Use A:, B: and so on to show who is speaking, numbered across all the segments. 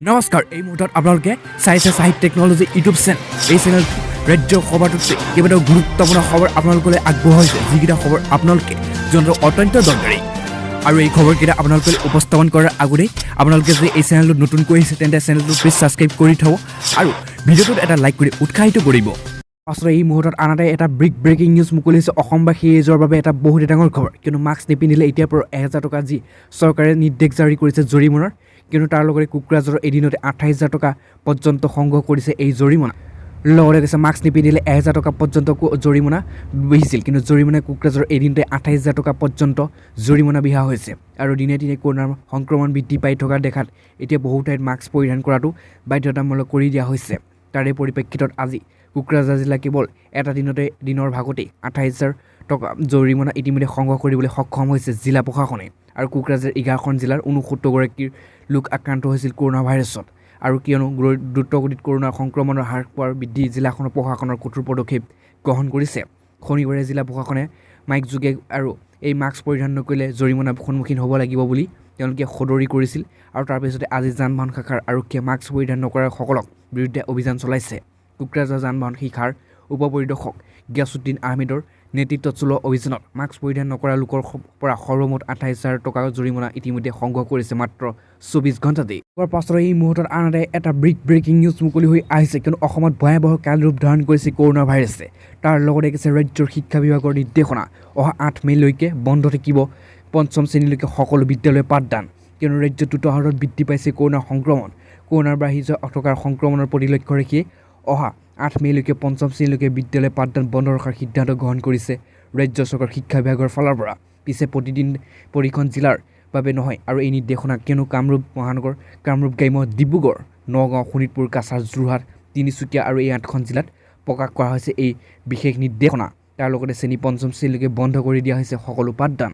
A: নমস্কাৰ এই মুহূৰ্তত আপোনালোকে চাইছে সাহিত্য টেকনলজি ইউটিউব চেনেল এই চেনেল ৰাজ্যৰ খবৰটোতে কেইবাটাও গুৰুত্বপূৰ্ণ খবৰ আপোনালোকলৈ আগবঢ়োৱা হৈছে যিকেইটা খবৰ আপোনালোকে জনাটো অত্যন্ত দৰকাৰী আৰু এই খবৰকেইটা আপোনালোকে উপস্থাপন কৰাৰ আগতেই আপোনালোকে যদি এই চেনেলটো নতুনকৈ আহিছে তেন্তে চেনেলটো প্লিজ ছাবস্ক্ৰাইব কৰি থ'ব আৰু ভিডিঅ'টোত এটা লাইক কৰি উৎসাহিত কৰিব পাছত এই মুহূৰ্তত আনহাতে এটা ব্ৰেকিং নিউজ মুকলি হৈছে অসমবাসী এইজৰ বাবে এটা বহুত ডাঙৰ খবৰ কিন্তু মাস্ক নিপিন্ধিলে এতিয়াৰ পৰা 1000 টকা যি চৰকাৰে নিৰ্দেশ জাৰি কৰিছে জৰিমনাৰ কিন্তু তাৰ লগতে কোকৰাঝাৰৰ এদিনতে 28000 টকা পৰ্যন্ত সংগ্ৰহ কৰিছে এই জৰিমনা লগতে কৈছে মাস্ক নিপিন্ধিলে 1000 টকা পৰ্যন্ত জৰিমনা বিহিছিল কিন্তু জৰিমনা কোকৰাঝাৰৰ এদিনতে 28000 টকা পৰ্যন্ত জৰিমনা বিহা হৈছে আৰু দিনে দিনে কৰোনাৰ সংক্ৰমণ বৃদ্ধি পাই থকা দেখাত এতিয়া বহু ঠাইত মাস্ক পৰিধান কৰাটো বাধ্যতামূলক কৰি দিয়া হৈছে তাৰে পৰিপ্ৰেক্ষিতত আজি কোকৰাঝাৰ জিলা কেৱল এটা দিনৰ ভাগতে 28000 টকা জৰিমনা ইতিমধ্যে সংগ্ৰহ কৰিবলৈ সক্ষম হৈছে জিলা প্ৰশাসনে আৰু কোকৰাঝাৰ 11খন জিলাৰ 69 গৰাকীৰ লোক আক্ৰান্ত হৈছিল কৰোনা ভাইৰাছত আৰু কিয়নো দ্ৰুতগতিত কৰোনাৰ সংক্ৰমণৰ হাৰ পোৱাৰ বৃদ্ধি জিলাখনৰ প্ৰশাসনৰ কঠোৰ পদক্ষেপ গ্ৰহণ কৰিছে শনিবাৰে জিলা প্ৰশাসনে মাইক যোগে আৰু এই মাস্ক পৰিধান নকৰিলে জৰিমনাৰ সন্মুখীন হ'ব লাগিব বুলি তেওঁলোকে সদৰি কৰিছিল আৰু তাৰ পিছতে আজি যান-বাহন শাখাৰ আৰক্ষীয়ে মাস্ক পৰিধান নকৰাসকলক বিৰুদ্ধে অভিযান চলাইছে কোকৰাঝাৰ যান-বাহন শাখাৰ উপ-পৰিদৰ্শক গিয়াছুদ্দিন আহমেদৰ নেতৃত্বত চলোৱা অভিযানত মাস্ক পৰিধান নকৰা লোকৰ পৰা সৰ্বমুঠ 28000 টকা জৰিমনা ইতিমধ্যে সংগ্ৰহ কৰিছে মাত্ৰ 24 ঘণ্টাতেই তাৰ পাছত এই মুহূৰ্তত আনহাতে এটা ব্ৰেকিং নিউজ মুকলি হৈ আহিছে কিন্তু অসমত ভয়াৱহ কাল ৰূপ ধাৰণ কৰিছে কৰোনা ভাইৰাছে তাৰ লগতে কৈছে ৰাজ্যৰ শিক্ষা বিভাগৰ নিৰ্দেশনা অহা 8 মেলৈকে বন্ধ থাকিব পঞ্চম শ্ৰেণীলৈকে সকলো বিদ্যালয় পাঠদান কিয়নো ৰাজ্যত দ্ৰুত হাৰত বৃদ্ধি পাইছে কৰোনাৰ সংক্ৰমণ কৰোনাৰ বাঢ়ি যোৱা থকাৰ সংক্ৰমণৰ প্ৰতি লক্ষ্য ৰাখি অহা 8 মেলৈকে পঞ্চম শ্ৰেণীলৈকে বিদ্যালয় পাঠদান বন্ধ ৰখাৰ সিদ্ধান্ত গ্ৰহণ কৰিছে ৰাজ্য চৰকাৰ শিক্ষা বিভাগৰ ফালৰ পৰা পিছে প্ৰতিদিন পৰিখন জিলাৰ বাবে নহয় আৰু এই নিৰ্দেশনা কিয়নো কামৰূপ মহানগৰ কামৰূপ গ্ৰাম্য ডিব্ৰুগড় নগাঁও শোণিতপুৰ কাছাৰ যোৰহাট তিনিচুকীয়া আৰু এই 8খন জিলাত প্ৰকাশ কৰা হৈছে এই বিশেষ নিৰ্দেশনা তাৰ লগতে শ্ৰেণী পঞ্চম শ্ৰেণীলৈকে বন্ধ কৰি দিয়া হৈছে সকলো পাঠদান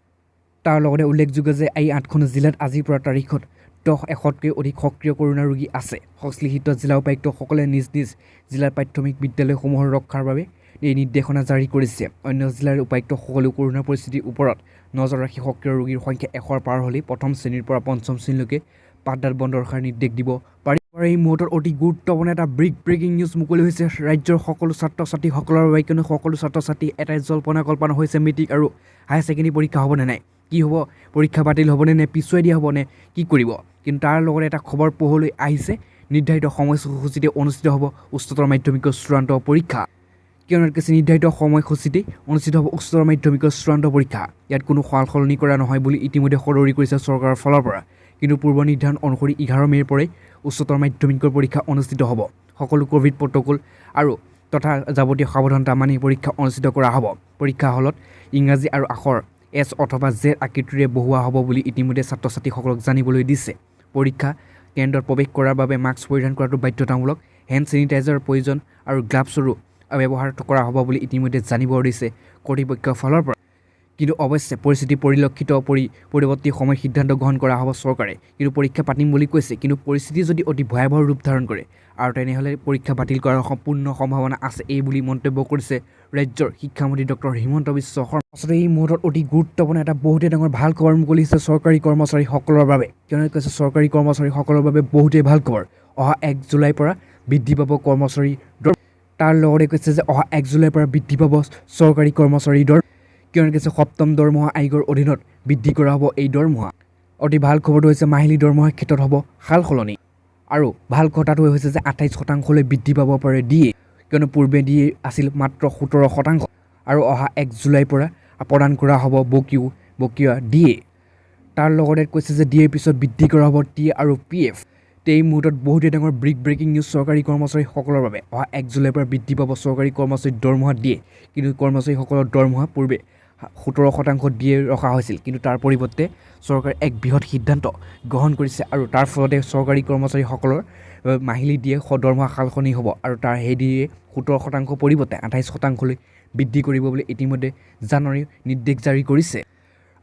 A: তাৰ লগতে উল্লেখযোগ্য যে এই 8খন জিলাত আজিৰ পৰা তাৰিখত 10,000তকৈ অধিক সক্ৰিয় কৰোনা ৰোগী আছে সংশ্লিষ্ট জিলা উপায়ুক্তসকলে নিজ জিলাৰ প্ৰাথমিক বিদ্যালয়সমূহৰ ৰক্ষাৰ বাবে এই নিৰ্দেশনা জাৰি কৰিছে অন্য জিলাৰ উপায়ুক্তসকলেও কৰোনা পৰিস্থিতিৰ ওপৰত নজৰ ৰাখি সক্ৰিয় ৰোগীৰ সংখ্যা 100 পাৰ হ'লেই প্ৰথম শ্ৰেণীৰ পৰা পঞ্চম শ্ৰেণীলৈকে পাঠদান বন্ধ ৰখাৰ নিৰ্দেশ দিব পাৰি এই মুহূৰ্তত অতি গুৰুত্বপূৰ্ণ এটা ব্ৰেকিং নিউজ মুকলি হৈছে ৰাজ্যৰ সকলো ছাত্ৰ ছাত্ৰীসকলৰ বাবে কিয়নো সকলো ছাত্ৰ ছাত্ৰী এটাই জল্পনা কল্পনা হৈছে মেট্ৰিক আৰু হায়াৰ ছেকেণ্ডেৰী পৰীক্ষা হ'বনে নাই কি হ'ব পৰীক্ষা বাতিল হ'বনে নে পিছুৱাই দিয়া হ'বনে কি কৰিব কিন্তু তাৰ লগতে এটা খবৰ পোহৰলৈ আহিছে নিৰ্ধাৰিত সময়সূচীতে অনুষ্ঠিত হ'ব উচ্চতৰ মাধ্যমিকৰ চূড়ান্ত পৰীক্ষা কিয়নো কৈছে নিৰ্ধাৰিত সময়সূচীতে অনুষ্ঠিত হ'ব উচ্চতৰ মাধ্যমিকৰ চূড়ান্ত পৰীক্ষা ইয়াত কোনো সাল সলনি কৰা নহয় বুলি ইতিমধ্যে সদৰি কৰিছে চৰকাৰৰ ফালৰ পৰা কিন্তু পূৰ্ব নিৰ্ধাৰণ অনুসৰি 11 মে'ৰ পৰাই উচ্চতৰ মাধ্যমিকৰ পৰীক্ষা অনুষ্ঠিত হ'ব সকলো ক'ভিড প্ৰট'কল আৰু তথা যাৱতীয় সাৱধানতা মানি পৰীক্ষা অনুষ্ঠিত কৰা হ'ব পৰীক্ষা হলত ইংৰাজী আৰু আখৰ এছ অথবা জেড আকৃতিৰে বহুৱা হ'ব বুলি ইতিমধ্যে ছাত্ৰ ছাত্ৰীসকলক জানিবলৈ দিছে পৰীক্ষা কেন্দ্ৰত প্ৰৱেশ কৰাৰ বাবে মাস্ক পৰিধান কৰাটো বাধ্যতামূলক হেণ্ড ছেনিটাইজাৰৰ প্ৰয়োজন আৰু গ্লাভছৰো ব্যৱহাৰ কৰা হ'ব বুলি ইতিমধ্যে জানিব দিছে কৰ্তৃপক্ষৰ ফালৰ পৰা কিন্তু অৱশ্যে পৰিস্থিতি পৰিলক্ষিত পৰৱৰ্তী সময় সিদ্ধান্ত গ্ৰহণ কৰা হ'ব চৰকাৰে কিন্তু পৰীক্ষা পাতিম বুলি কৈছে কিন্তু পৰিস্থিতি যদি অতি ভয়াৱহ ৰূপ ধাৰণ কৰে আৰু তেনেহ'লে পৰীক্ষা বাতিল কৰাৰ সম্পূৰ্ণ সম্ভাৱনা আছে এই বুলি মন্তব্য কৰিছে ৰাজ্যৰ শিক্ষামন্ত্ৰী ডক্টৰ হিমন্ত বিশ্ব শৰ্মা আচলতে এই মুহূৰ্তত অতি গুৰুত্বপূৰ্ণ এটা বহুতেই ডাঙৰ ভাল খবৰ মুকলি হৈছে চৰকাৰী কৰ্মচাৰীসকলৰ বাবে কিয়নো কৈছে চৰকাৰী কৰ্মচাৰীসকলৰ বাবে বহুতেই ভাল খবৰ অহা 1 জুলাইৰ পৰা বৃদ্ধি পাব কৰ্মচাৰী দৰ তাৰ লগতে কৈছে যে অহা 1 জুলাইৰ পৰা বৃদ্ধি পাব চৰকাৰী কৰ্মচাৰী দৰ কিয়নো কৈছে সপ্তম দৰমহা আয়োগৰ অধীনত বৃদ্ধি কৰা হ'ব এই দৰমহা অতি ভাল খবৰটো হৈছে মাহিলী দৰমহাৰ ক্ষেত্ৰত হ'ব সাল সলনি আৰু ভাল কথাটো হৈছে যে 28% বৃদ্ধি পাব পাৰে দিয়ে কিয়নো পূৰ্বে দিয়ে আছিল মাত্ৰ 17% আৰু অহা 1 জুলাইৰ পৰা প্ৰদান কৰা হ'ব বকীয়া দিয়ে তাৰ লগতে কৈছে যে দিয়েৰ পিছত বৃদ্ধি কৰা হ'ব টি আৰু PF এই মুহূৰ্তত বহুতেই ডাঙৰ ব্ৰেকিং নিউজ চৰকাৰী কৰ্মচাৰীসকলৰ বাবে অহা 1 জুলাইৰ পৰা বৃদ্ধি পাব চৰকাৰী কৰ্মচাৰীৰ দৰমহা দিয়ে কিন্তু কৰ্মচাৰীসকলৰ দৰমহা পূৰ্বে 17% দিয়ে ৰখা হৈছিল কিন্তু তাৰ পৰিৱৰ্তে চৰকাৰে এক বৃহৎ সিদ্ধান্ত গ্ৰহণ কৰিছে আৰু তাৰ ফলতে চৰকাৰী কৰ্মচাৰীসকলৰ মাহিলী দিয়ে দৰমহা সালসলনি হ'ব আৰু তাৰ সেই দিয়ে 17% পৰিৱৰ্তে 28% বৃদ্ধি কৰিব বুলি ইতিমধ্যে জানুৱাৰীৰ নিৰ্দেশ জাৰি কৰিছে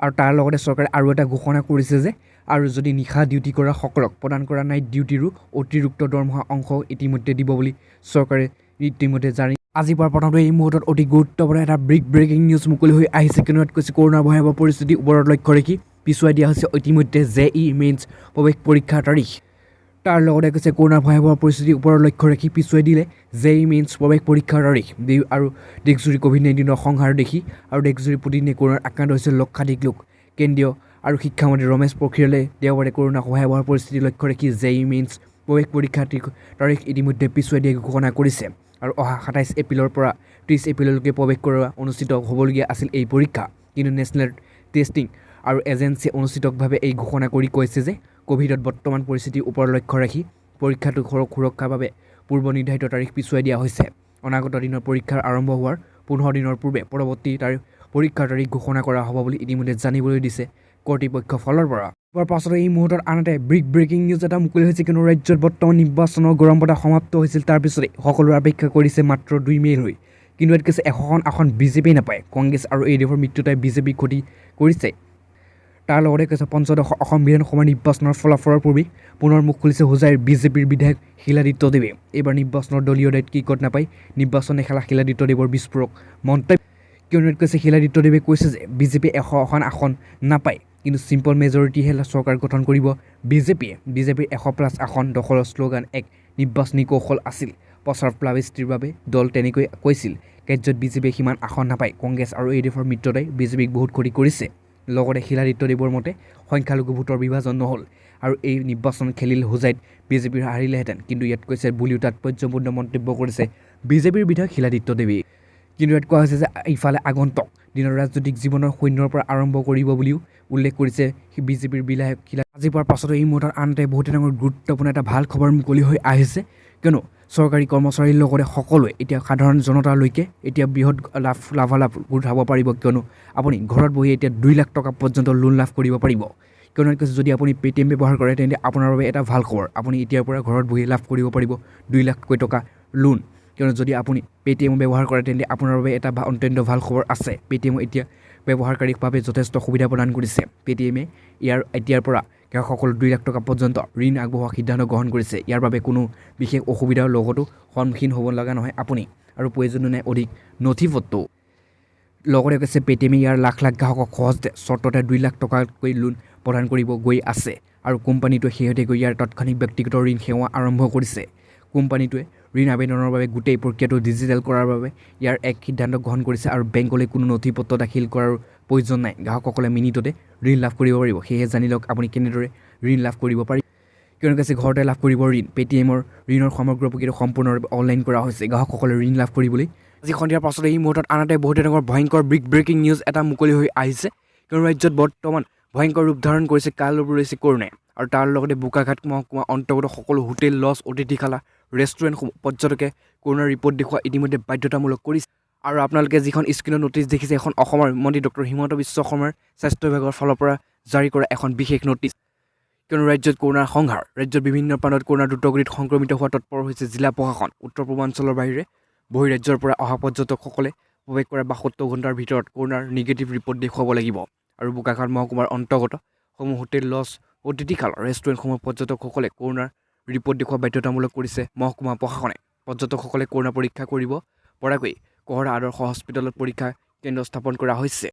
A: আৰু তাৰ লগতে চৰকাৰে আৰু এটা ঘোষণা কৰিছে যে আৰু যদি নিশা ডিউটি কৰা সকলক প্ৰদান কৰা নাইট ডিউটিৰো অতিৰিক্ত দৰমহা অংশ ইতিমধ্যে দিব বুলি চৰকাৰে ইতিমধ্যে জাৰি আজিৰ পৰা প্ৰথমতে এই মুহূৰ্তত অতি গুৰুত্বপূৰ্ণ এটা ব্ৰেকিং নিউজ মুকলি হৈ আহিছে কিয়নো ইয়াত কৈছে কৰোনাৰ ভয়াৱহ পৰিস্থিতিৰ ওপৰত লক্ষ্য ৰাখি পিছুৱাই দিয়া হৈছে ইতিমধ্যে JEE মেইনছ প্ৰৱেশ পৰীক্ষাৰ তাৰিখ তাৰ লগতে কৈছে কৰোনাৰ ভয়াৱহ পৰিস্থিতিৰ ওপৰত লক্ষ্য ৰাখি পিছুৱাই দিলে জেই মেইনছ প্ৰৱেশ পৰীক্ষাৰ তাৰিখ আৰু দেশজুৰি COVID-19 সংহাৰ দেখি আৰু দেশজুৰি প্ৰতিদিনে কৰোনাৰ আক্ৰান্ত হৈছে লক্ষাধিক লোক। কেন্দ্ৰীয় আৰু শিক্ষামন্ত্ৰী ৰমেশ পোখৰিয়ালে দেওবাৰে কৰোনা ভয়াৱহ পৰিস্থিতি লক্ষ্য ৰাখি জেই মেইনছ প্ৰৱেশ পৰীক্ষাৰ তাৰিখ ইতিমধ্যে পিছুৱাই দিয়া ঘোষণা কৰিছে আৰু অহা 27 এপ্ৰিলৰ পৰা 30 এপ্ৰিললৈকে প্ৰৱেশ কৰা অনুষ্ঠিত হ'বলগীয়া আছিল এই পৰীক্ষা। কিন্তু নেশ্যনেল টেষ্টিং আৰু এজেন্সিয়ে অনুষ্ঠিতভাৱে এই ঘোষণা কৰি কৈছে যে কোভিডত বৰ্তমান পৰিস্থিতিৰ ওপৰত লক্ষ্য ৰাখি পৰীক্ষাটো সুৰক্ষাৰ বাবে পূৰ্ব নিৰ্ধাৰিত তাৰিখ পিছুৱাই দিয়া হৈছে। অনাগত দিনৰ পৰীক্ষাৰ আৰম্ভ হোৱাৰ 15 দিনৰ পূৰ্বে পৰৱৰ্তী পৰীক্ষাৰ তাৰিখ ঘোষণা কৰা হ'ব বুলি ইতিমধ্যে জানিবলৈ দিছে কৰ্তৃপক্ষৰ ফালৰ পৰা। তাৰ পাছতে এই মুহূৰ্তত আনহাতে ব্ৰেকিং নিউজ এটা মুকলি হৈছে, কিন্তু ৰাজ্যত বৰ্তমান নিৰ্বাচনৰ গৰম বতাহ সমাপ্ত হৈছিল। তাৰ পিছতে সকলোৰে অপেক্ষা কৰিছে মাত্ৰ 2 মে'লৈ। কিন্তু ইয়াত কৈছে এখন আসন বিজেপিয়ে নাপায়। কংগ্ৰেছ আৰু ADFৰ মিত্ৰতাই বিজেপিক ক্ষতি কৰিছে। তাৰ লগতে কৈছে পঞ্চদশ অসম বিধানসভা নিৰ্বাচনৰ ফলাফলৰ পূৰ্বে পুনৰ মুখ খুলিছে হোজাইৰ বিজেপিৰ বিধায়ক শিলাদিত্য দেৱে। এইবাৰ নিৰ্বাচনৰ দলীয় দায়িত্ব কি ক'ত নাপায়, নিৰ্বাচন নেখেলা শিলাদিত্য দেৱৰ বিস্ফোৰক মন্তব্য। কিয়নো কৈছে শিলাদিত্য দেৱে কৈছে যে বিজেপিয়ে 100খন আসন নাপায়, কিন্তু চিম্পল মেজৰিটিহে চৰকাৰ গঠন কৰিব বিজেপিয়ে। বিজেপিৰ 100+ আসন দখলৰ শ্লোগান এক নিৰ্বাচনী কৌশল আছিল। প্ৰচাৰ প্লাবিষ্টিৰ বাবে দল তেনেকৈ কৈছিল। কাৰ্যত বিজেপিয়ে সিমান আসন নাপায়। কংগ্ৰেছ আৰু ADFৰ মিত্ৰতাই বিজেপিক বহুত ক্ষতি কৰিছে। লগতে শিলাদিত্য দেৱৰ মতে সংখ্যালঘু ভোটৰ বিভাজন নহ'ল আৰু এই নিৰ্বাচন খেলিল হোজাইত বিজেপিৰ হাৰিলেহেঁতেন। কিন্তু ইয়াত কৈছে বুলিও তাৎপৰ্যপূৰ্ণ মন্তব্য কৰিছে বিজেপিৰ বিধায়ক শিলাদিত্য দেৱে। কিন্তু ইয়াত কোৱা হৈছে যে ইফালে আগন্তুক দিনৰ ৰাজনৈতিক জীৱনৰ শূন্যৰ পৰা আৰম্ভ কৰিব বুলিও উল্লেখ কৰিছে বিজেপিৰ বিধায়ক আজিৰ পৰা পাছতো এই মুহূৰ্তত আনহাতে বহুতে ডাঙৰ গুৰুত্বপূৰ্ণ এটা ভাল খবৰ মুকলি হৈ আহিছে। কিয়নো চৰকাৰী কৰ্মচাৰীৰ লগতে সকলোৱে এতিয়া সাধাৰণ জনতালৈকে এতিয়া বৃহৎ লাভালাভ উঠাব পাৰিব। কিয়নো আপুনি ঘৰত বহি এতিয়া 2 লাখ টকা পৰ্যন্ত লোন লাভ কৰিব পাৰিব। কিয়নো কৈছে যদি আপুনি পে'টিএম ব্যৱহাৰ কৰে তেন্তে আপোনাৰ বাবে এটা ভাল খবৰ। আপুনি এতিয়াৰ পৰা ঘৰত বহি লাভ কৰিব পাৰিব 2 লাখকৈ টকা লোন। কিয়নো যদি আপুনি পে'টিএম ব্যৱহাৰ কৰে তেন্তে আপোনাৰ বাবে এটা অত্যন্ত ভাল খবৰ আছে। পে'টিএম এতিয়া ব্যৱহাৰকাৰীৰ বাবে যথেষ্ট সুবিধা প্ৰদান কৰিছে। পে'টিএমে এতিয়াৰ পৰা গ্ৰাহকসকলক 2 লাখ টকা পৰ্যন্ত ঋণ আগবঢ়োৱাৰ সিদ্ধান্ত গ্ৰহণ কৰিছে। ইয়াৰ বাবে কোনো বিশেষ অসুবিধাৰ লগতো সন্মুখীন হ'ব লগা নহয় আপুনি, আৰু প্ৰয়োজনীয় নাই অধিক নথিপত্ৰও। লগতে কৈছে পে'টিএমে ইয়াৰ লাখ লাখ গ্ৰাহকক সহজতে চৰ্ততে 2 লাখ টকাকৈ লোন প্ৰদান কৰিব গৈ আছে। আৰু কোম্পানীটোৱে শেহতীয়াকৈ ইয়াৰ তাৎক্ষণিক ব্যক্তিগত ঋণ সেৱা আৰম্ভ কৰিছে। কোম্পানীটোৱে ঋণ আবেদনৰ বাবে গোটেই প্ৰক্ৰিয়াটো ডিজিটেল কৰাৰ বাবে ইয়াৰ এক সিদ্ধান্ত গ্ৰহণ কৰিছে আৰু বেংকলৈ কোনো নথিপত্ৰ দাখিল কৰাৰ প্ৰয়োজন নাই। গ্ৰাহকসকলে মিনিটতে ঋণ লাভ কৰিব পাৰিব। সেয়েহে জানি লওক আপুনি কেনেদৰে ঋণ লাভ কৰিব পাৰিব। কিয়নো কৈছে ঘৰতে লাভ কৰিব ঋণ। পে'টিএমৰ ঋণৰ সমগ্ৰ প্ৰক্ৰিয়া সম্পূৰ্ণৰূপে অনলাইন কৰা হৈছে। গ্ৰাহকসকলে ঋণ লাভ কৰিবলৈ আজি সন্ধিয়াৰ পাছতে এই মুহূৰ্তত আনহাতে বহুতে ডাঙৰ ভয়ংকৰ ব্ৰেকিং নিউজ এটা মুকলি হৈ আহিছে। কিয়নো ৰাজ্যত বৰ্তমান ভয়ংকৰ ৰূপ ধাৰণ কৰিছে কালৰূপ ৰৈছে কৰোনাই। আৰু তাৰ লগতে বোকাঘাট মহকুমা অন্তৰ্গত সকলো হোটেল, লজ, অতিথিশালা, ৰেষ্টুৰেণ্টসমূহ পৰ্যটকে কৰোনাৰ ৰিপৰ্ট দেখুওৱা ইতিমধ্যে বাধ্যতামূলক কৰিছে। আৰু আপোনালোকে যিখন স্ক্ৰীণত ন'টিছ দেখিছে এখন অসমৰ মন্ত্ৰী ডক্টৰ হিমন্ত বিশ্ব শৰ্মাৰ স্বাস্থ্য বিভাগৰ ফালৰ পৰা জাৰি কৰা এখন বিশেষ ন'টিছ। কিয়নো ৰাজ্যত কৰোনাৰ সংহাৰ, ৰাজ্যৰ বিভিন্ন প্ৰান্তত কৰোনাৰ দ্ৰুতগতিত সংক্ৰমিত হোৱা তৎপৰ হৈছে জিলা প্ৰশাসন। উত্তৰ পূৰ্বাঞ্চলৰ বাহিৰে বহিৰাজ্যৰ পৰা অহা পৰ্যটকসকলে প্ৰৱেশ কৰা 72 ঘণ্টাৰ ভিতৰত কৰোনাৰ নিগেটিভ ৰিপৰ্ট দেখুৱাব লাগিব। আৰু বোকাঘাট মহকুমাৰ অন্তৰ্গত সমূহ হোটেল, লজ, অতিথিশালা, ৰেষ্টুৰেণ্টসমূহ পৰ্যটকসকলে কৰোনাৰ ৰিপৰ্ট দেখুওৱা বাধ্যতামূলক কৰিছে মহকুমা প্ৰশাসনে। পৰ্যটকসকলে কৰোনা পৰীক্ষা কৰিব পৰাকৈ কহৰা আদৰ্শ হস্পিটেলত পৰীক্ষা কেন্দ্ৰ স্থাপন কৰা হৈছে।